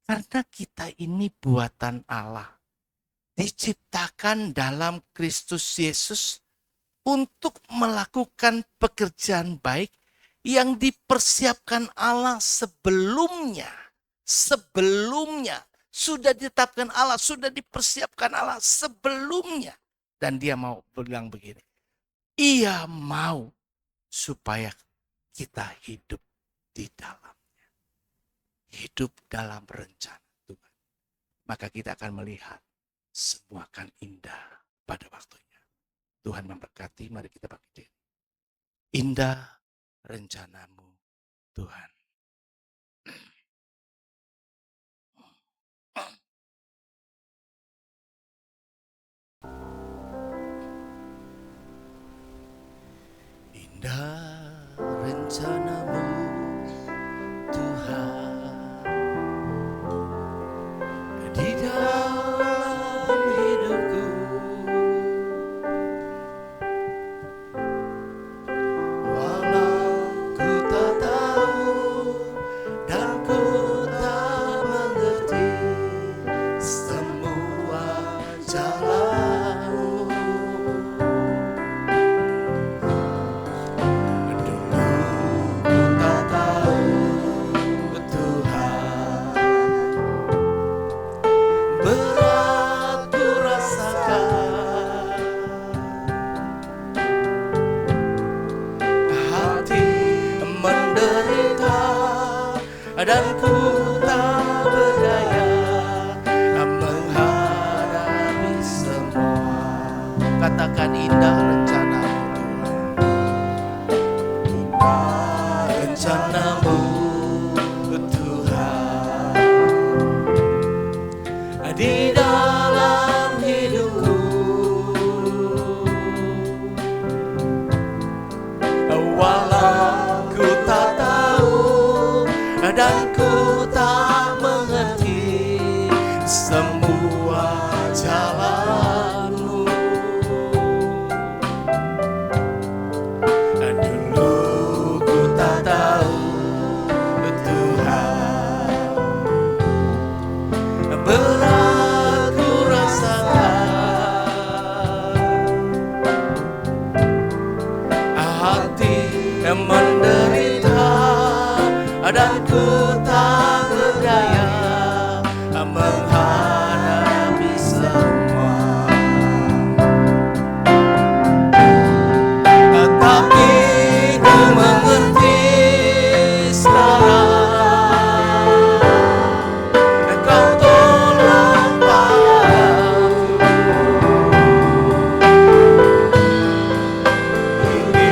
Karena kita ini buatan Allah, diciptakan dalam Kristus Yesus untuk melakukan pekerjaan baik yang dipersiapkan Allah sebelumnya sudah ditetapkan Allah, sudah dipersiapkan Allah sebelumnya. Dan Dia mau bilang begini, Ia mau supaya kita hidup di dalamnya, hidup dalam rencana Tuhan. Maka kita akan melihat semua akan indah pada waktunya. Tuhan memberkati, mari kita bangkit diri. Indah rencanamu, Tuhan. Indah rencanamu, Tuhan, di dalam hidupku. Dan ku tak berdaya menghadapi semua. Katakan indah rencanamu, indah rencanamu, Tuhan, di dalam hidupku. Walau ku tak tahu dan ku tak mengerti semua jalanmu. Dulu ku tak tahu Tuhan, berat ku rasakan, hati menderita dan ku tak berdaya menghadapi semua. Tapi ku mengerti sekarang, Engkau tolong padaku. Ini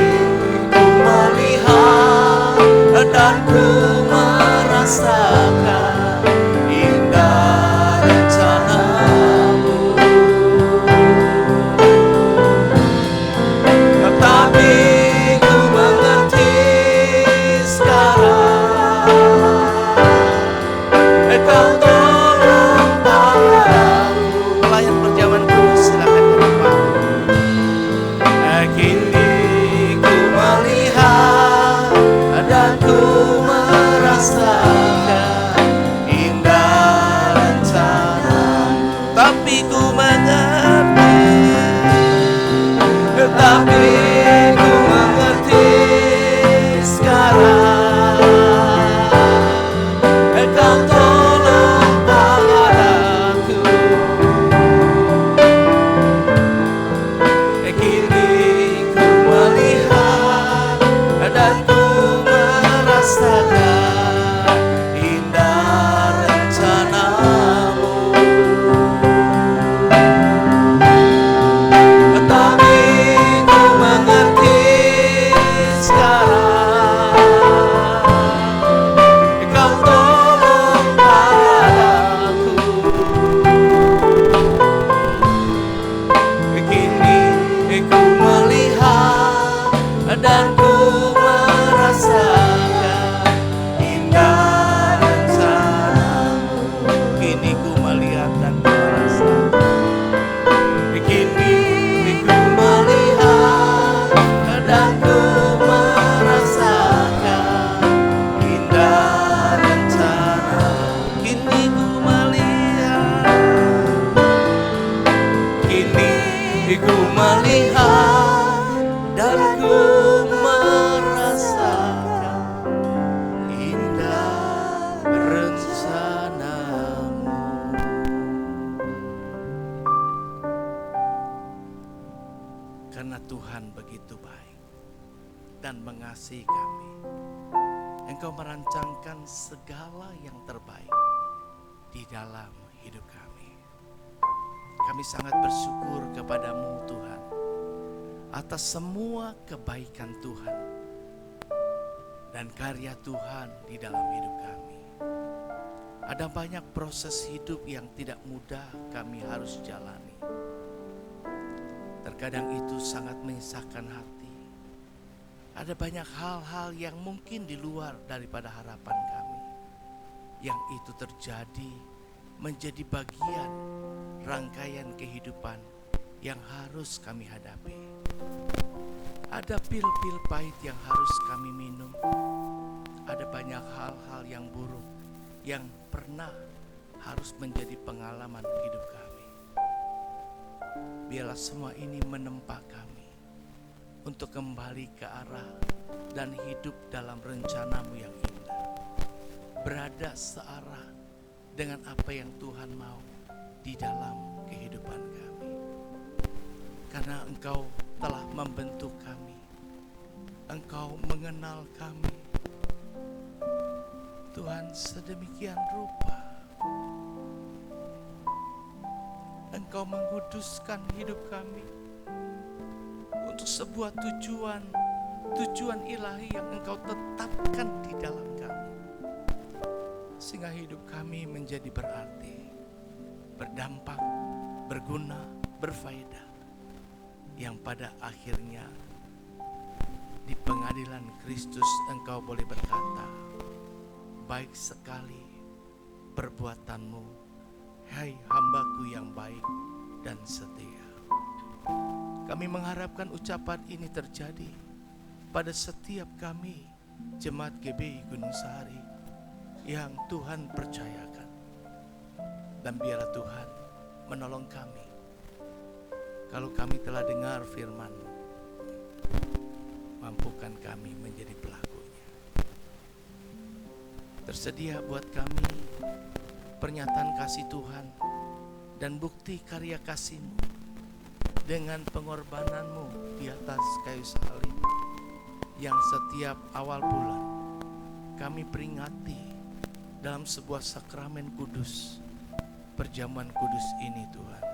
ku melihat dan ku merasa Kini ku melihat dan ku merasakan indah rencanamu. Tapi ku mengerti, tetapi ku mengerti sekarang. Engkau tolong padaku. Kini ku melihat dan ku merasakan indah rencanamu. Tetapi ku mengerti sekarang. Engkau tolong padaku. Kini ku melihat dan ku merasakan indah rencanamu. Kini ku melihat dan ku merasakan. Kini ku melihat dan ku merasakan indah rencanamu. Kini ku melihat, kini ku melihat dan ku merasakan indah rencanamu. Karena Tuhan begitu baik dan mengasihi kami, Engkau merancangkan segala yang terbaik di dalam hidup kami. Kami sangat bersyukur kepada-Mu Tuhan atas semua kebaikan Tuhan dan karya Tuhan di dalam hidup kami. Ada banyak proses hidup yang tidak mudah kami harus jalani. Terkadang itu sangat menyesakkan hati. Ada banyak hal-hal yang mungkin di luar daripada harapan kami. Yang itu terjadi menjadi bagian rangkaian kehidupan yang harus kami hadapi. Ada pil-pil pahit yang harus kami minum. Ada banyak hal-hal yang buruk yang pernah harus menjadi pengalaman hidup kami. Biarlah semua ini menempa kami untuk kembali ke arah dan hidup dalam rencana-Mu yang indah. Berada searah dengan apa yang Tuhan mau di dalam kehidupan kami. Karena Engkau telah membentuk kami. Engkau mengenal kami. Tuhan, sedemikian rupa Engkau menguduskan hidup kami untuk sebuah tujuan ilahi yang Engkau tetapkan di dalam kami. Sehingga hidup kami menjadi berarti, berdampak, berguna, berfaedah. Yang pada akhirnya di pengadilan Kristus Engkau boleh berkata, baik sekali perbuatanmu, hai hambaku yang baik dan setia. Kami mengharapkan ucapan ini terjadi pada setiap kami, Jemaat GBI Gunung Sahari, yang Tuhan percayakan. Dan biarlah Tuhan menolong kami. Kalau kami telah dengar firman-Mu, mampukan kami menjadi pelakunya. Tersedia buat kami pernyataan kasih Tuhan dan bukti karya kasih-Mu dengan pengorbanan-Mu di atas kayu salib yang setiap awal bulan kami peringati dalam sebuah sakramen kudus, perjamuan kudus ini Tuhan.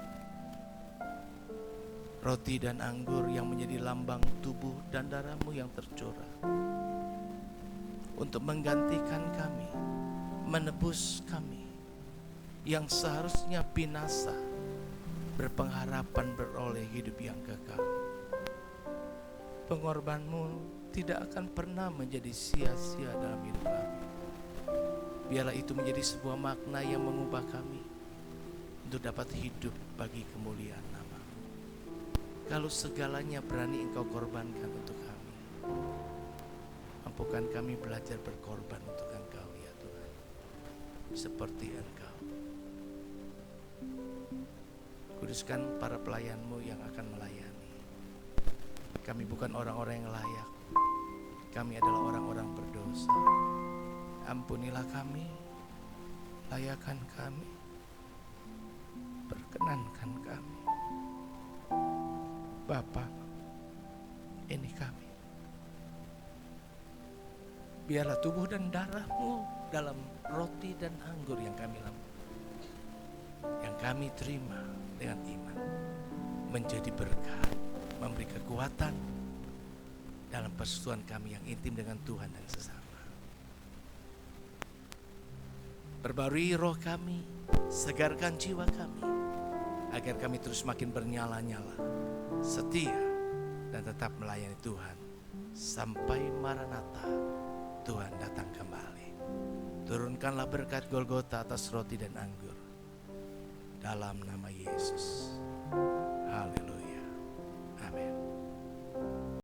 Roti dan anggur yang menjadi lambang tubuh dan darah-Mu yang tercurah untuk menggantikan kami, menebus kami yang seharusnya binasa, berpengharapan beroleh hidup yang kekal. Pengorbanan-Mu tidak akan pernah menjadi sia-sia dalam hidup kami. Biarlah itu menjadi sebuah makna yang mengubah kami untuk dapat hidup bagi kemuliaan nama-Mu. Kalau segalanya berani Engkau korbankan untuk kami, mampukan kami belajar berkorban untuk Engkau ya Tuhan, seperti Engkau. Kuduskan para pelayan-Mu yang akan melayani. Kami bukan orang-orang yang layak, kami adalah orang-orang berdosa. Ampunilah kami, layakan kami, perkenankan kami. Bapa, ini kami. Biarlah tubuh dan darah-Mu dalam roti dan anggur yang kami terima dengan iman, menjadi berkat, memberi kekuatan dalam persekutuan kami yang intim dengan Tuhan dan sesama. Perbarui roh kami, segarkan jiwa kami, agar kami terus makin bernyala-nyala, setia, dan tetap melayani Tuhan sampai Maranatha, Tuhan datang kembali. Turunkanlah berkat Golgota atas roti dan anggur, dalam nama Yesus.